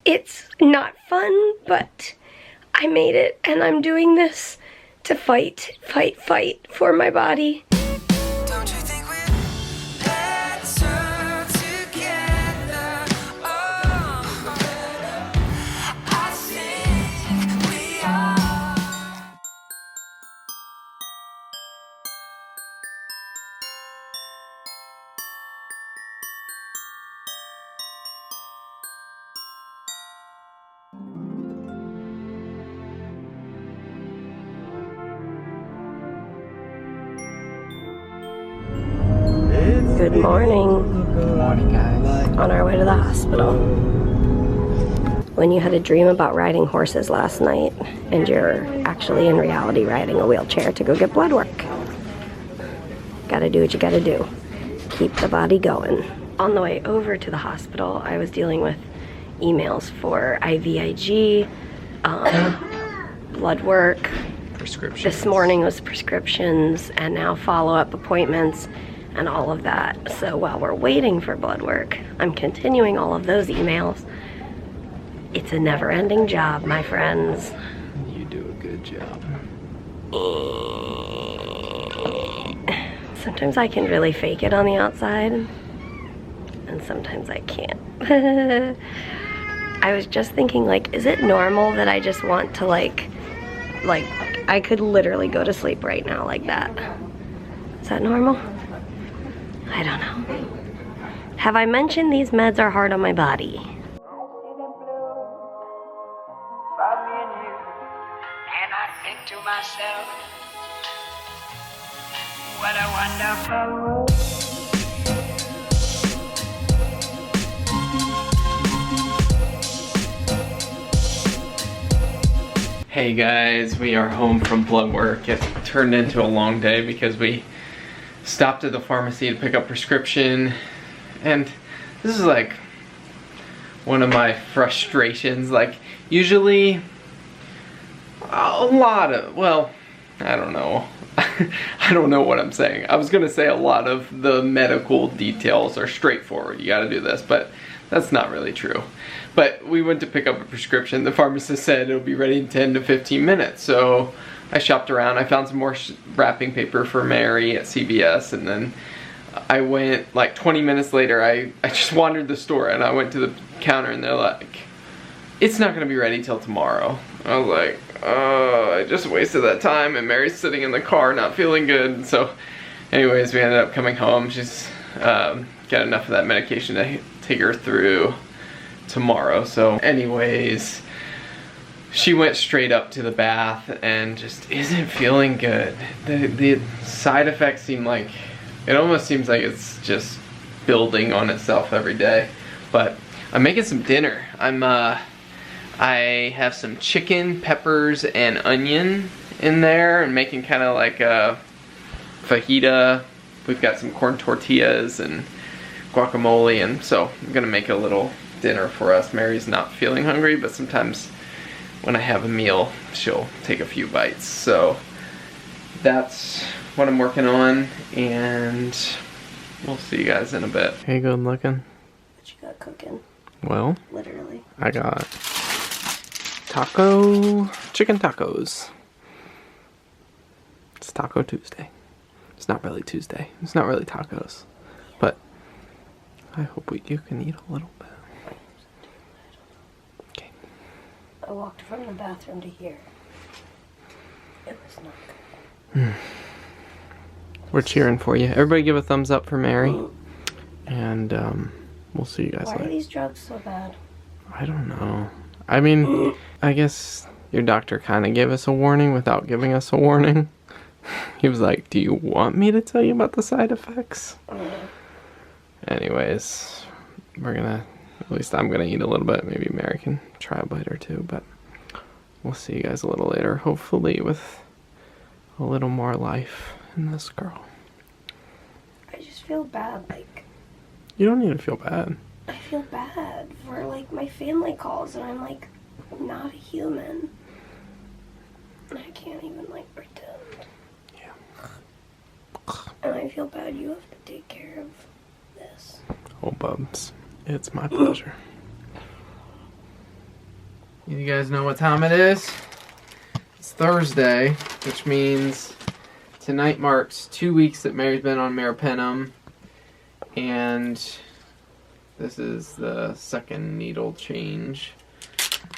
It's not fun, but I made it, and I'm doing this to fight for my body. Don't you think we're better together? Oh, I think we are. Good morning. Good morning, guys. On our way to the hospital. When you had a dream about riding horses last night, and you're actually in reality riding a wheelchair to go get blood work. Gotta do what you gotta do. Keep the body going. On the way over to the hospital, I was dealing with emails for IVIG, blood work. Prescriptions. This morning was prescriptions, and now follow-up appointments and all of that. So while we're waiting for blood work, I'm continuing all of those emails. It's a never-ending job, my friends. You do a good job. Sometimes I can really fake it on the outside, and sometimes I can't. I was just thinking, like, is it normal that I just want to, like, I could literally go to sleep right now like that. Is that normal? I don't know. Have I mentioned these meds are hard on my body? And I think to myself, what a wonderful world. Hey guys, we are home from blood work. It turned into a long day because we stopped at the pharmacy to pick up prescription, and this is like one of my frustrations. Like, usually a lot of, well, I don't know. I don't know what I'm saying. I was gonna say a lot of the medical details are straightforward. You gotta do this, but that's not really true. But we went to pick up a prescription. The pharmacist said it'll be ready in 10 to 15 minutes. So I shopped around. I found some more wrapping paper for Mary at CVS, and then I went like 20 minutes later. I just wandered the store, and I went to the counter, and they're like, it's not gonna be ready till tomorrow. I was like, oh, I just wasted that time, and Mary's sitting in the car not feeling good. So anyways, we ended up coming home. She's got enough of that medication to take her through tomorrow. So anyways, she went straight up to the bath and just isn't feeling good. The side effects seem like, it almost seems like it's just building on itself every day. But I'm making some dinner. I have some chicken, peppers, and onion in there, and making kind of like a fajita. We've got some corn tortillas and guacamole, and so I'm gonna make a little dinner for us. Mary's not feeling hungry, but sometimes when I have a meal, she'll take a few bites. So that's what I'm working on, and we'll see you guys in a bit. Hey, good looking. What you got cooking? Well, Literally. I got chicken tacos. It's Taco Tuesday. It's not really Tuesday. It's not really tacos, but I hope you can eat a little bit. Okay. I walked from the bathroom to here. It was not good. We're cheering for you. Everybody give a thumbs up for Mary. And we'll see you guys Why later. are these drugs so bad? I don't know. I mean, I guess your doctor kind of gave us a warning without giving us a warning. He was like, do you want me to tell you about the side effects? Anyways, we're gonna, at least I'm gonna eat a little bit. Maybe Mary can try a bite or two, but we'll see you guys a little later. Hopefully with a little more life in this girl. I just feel bad, like, You don't need to feel bad. I feel bad for, like, my family calls and I'm, like, not a human. And I can't even, like, pretend. Yeah. And I feel bad you have to take care of this. Oh, Bubs, it's my pleasure. You guys know what time it is? It's Thursday, which means tonight marks 2 weeks that Mary's been on meropenem, and this is the second needle change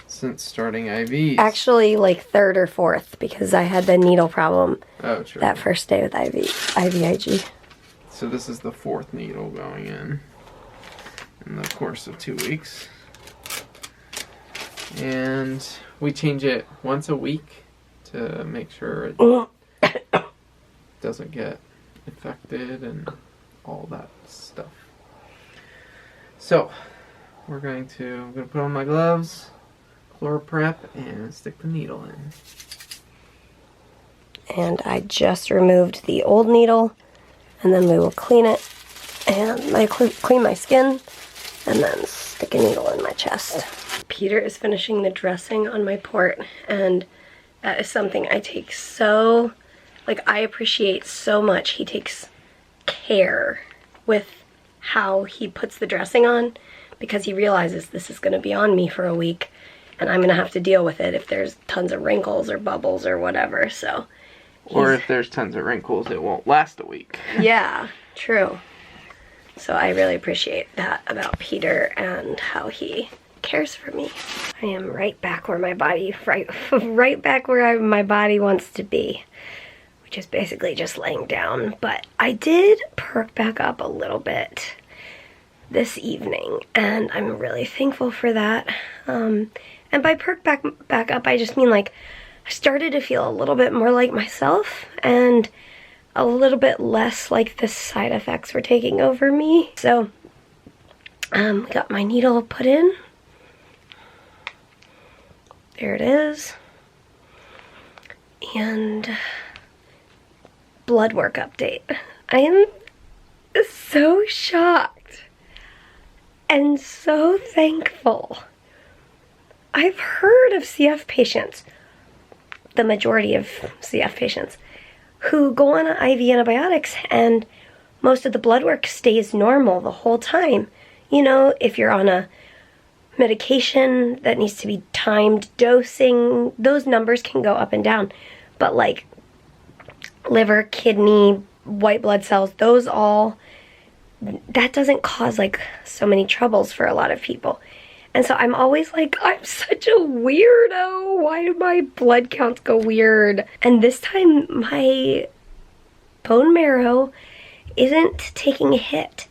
since starting IVs. Actually, like third or fourth, because I had the needle problem that first day with IVIG. So this is the fourth needle going in the course of 2 weeks. And we change it once a week to make sure it doesn't get infected and all that stuff. So I'm gonna put on my gloves, ChloraPrep, and stick the needle in. And I just removed the old needle, and then we will clean it, and I clean my skin, and then stick a needle in my chest. Peter is finishing the dressing on my port, and that is something I take so, like, I appreciate so much. He takes care with how he puts the dressing on, because he realizes this is going to be on me for a week, and I'm going to have to deal with it if there's tons of wrinkles or bubbles or whatever, so. Or if there's tons of wrinkles, it won't last a week. Yeah, true. So I really appreciate that about Peter and how he cares for me. I am right back where my body, right back where my body wants to be, which is basically just laying down. But I did perk back up a little bit this evening, and I'm really thankful for that. And by perk back up, I just mean like I started to feel a little bit more like myself and a little bit less like the side effects were taking over me. So got my needle put in. There it is. And blood work update. I am so shocked and so thankful. I've heard of CF patients, the majority of CF patients, who go on IV antibiotics and most of the blood work stays normal the whole time. You know, if you're on a medication that needs to be timed dosing, those numbers can go up and down. But like liver, kidney, white blood cells, those all, that doesn't cause like so many troubles for a lot of people. And so I'm always like, I'm such a weirdo. Why do my blood counts go weird? And this time my bone marrow isn't taking a hit.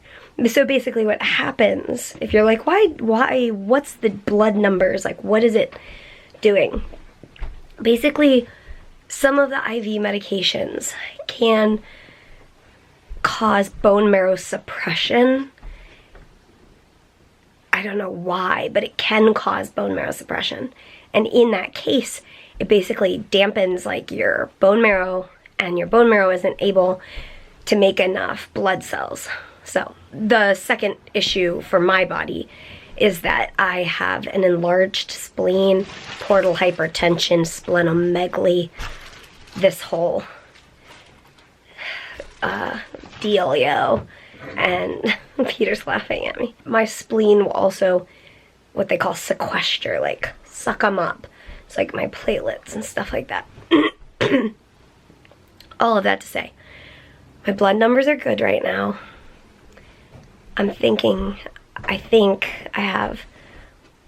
So basically what happens, if you're like, why, what's the blood numbers? Like, what is it doing? Basically, some of the IV medications can cause bone marrow suppression. I don't know why, but it can cause bone marrow suppression. And in that case, it basically dampens like your bone marrow, and your bone marrow isn't able to make enough blood cells. So the second issue for my body is that I have an enlarged spleen, portal hypertension, splenomegaly, this whole dealio. And Peter's laughing at me. My spleen will also, what they call sequester, like suck them up. It's like my platelets and stuff like that. All of that to say, my blood numbers are good right now. I think I have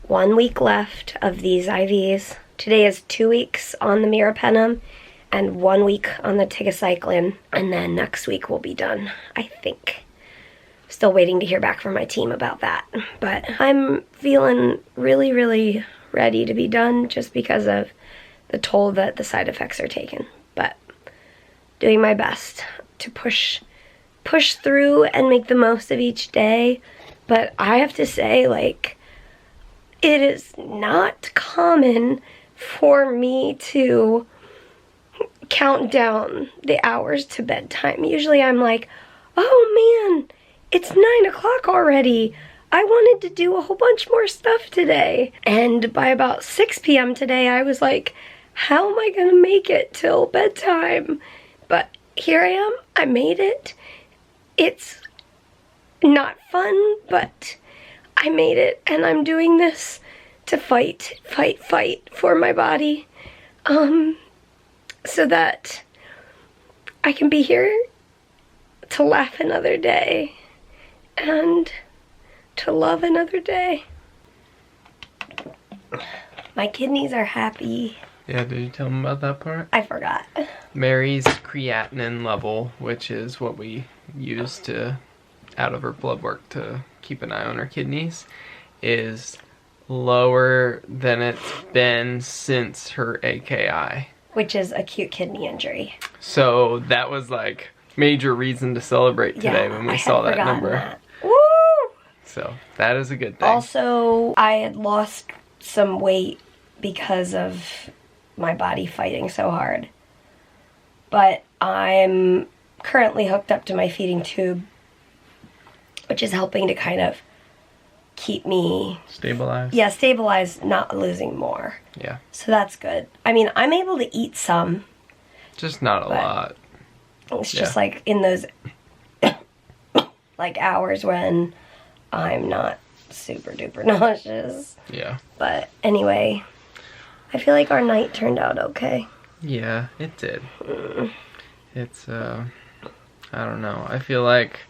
1 week left of these IVs. Today is 2 weeks on the meropenem and 1 week on the tigecycline, and then next week we'll be done, I think. Still waiting to hear back from my team about that, but I'm feeling really, really ready to be done just because of the toll that the side effects are taking. But doing my best to push through and make the most of each day. But I have to say, like, it is not common for me to count down the hours to bedtime. Usually I'm like, oh man, it's 9 o'clock already. I wanted to do a whole bunch more stuff today. And by about 6 p.m. today, I was like, how am I gonna make it till bedtime? But here I am, I made it. It's not fun, but I made it, and I'm doing this to fight for my body, so that I can be here to laugh another day and to love another day. My kidneys are happy. Yeah, did you tell them about that part? I forgot. Mary's creatinine level, which is what we use to out of her blood work to keep an eye on her kidneys, is lower than it's been since her AKI. Which is acute kidney injury. So that was like major reason to celebrate today when we saw that number. That. Woo! So that is a good thing. Also, I had lost some weight because of my body fighting so hard. But I'm currently hooked up to my feeding tube, which is helping to kind of keep me stabilized. Yeah, stabilized, not losing more. Yeah. So that's good. I mean, I'm able to eat some. Just not a lot. It's just like in those like hours when I'm not super duper nauseous. Yeah. But anyway, I feel like our night turned out okay. Yeah, it did. It's I don't know. I feel like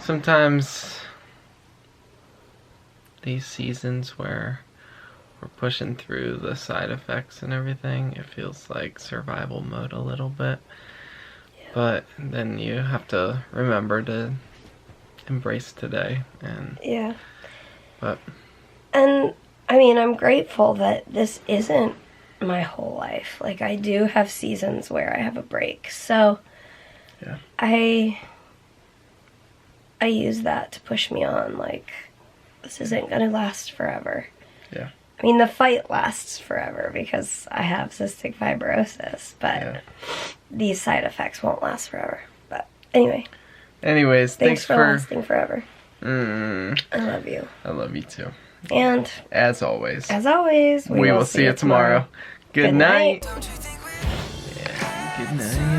sometimes these seasons where we're pushing through the side effects and everything, it feels like survival mode a little bit. Yeah. But then you have to remember to embrace today. And yeah. But and I mean, I'm grateful that this isn't my whole life. Like, I do have seasons where I have a break. So yeah. I use that to push me on. Like, this isn't going to last forever. Yeah. I mean, the fight lasts forever because I have cystic fibrosis, but these side effects won't last forever. But anyway. Anyways, thanks for lasting forever. I love you. I love you too. And as always, we will see you tomorrow. Good night. night. Yeah, good night.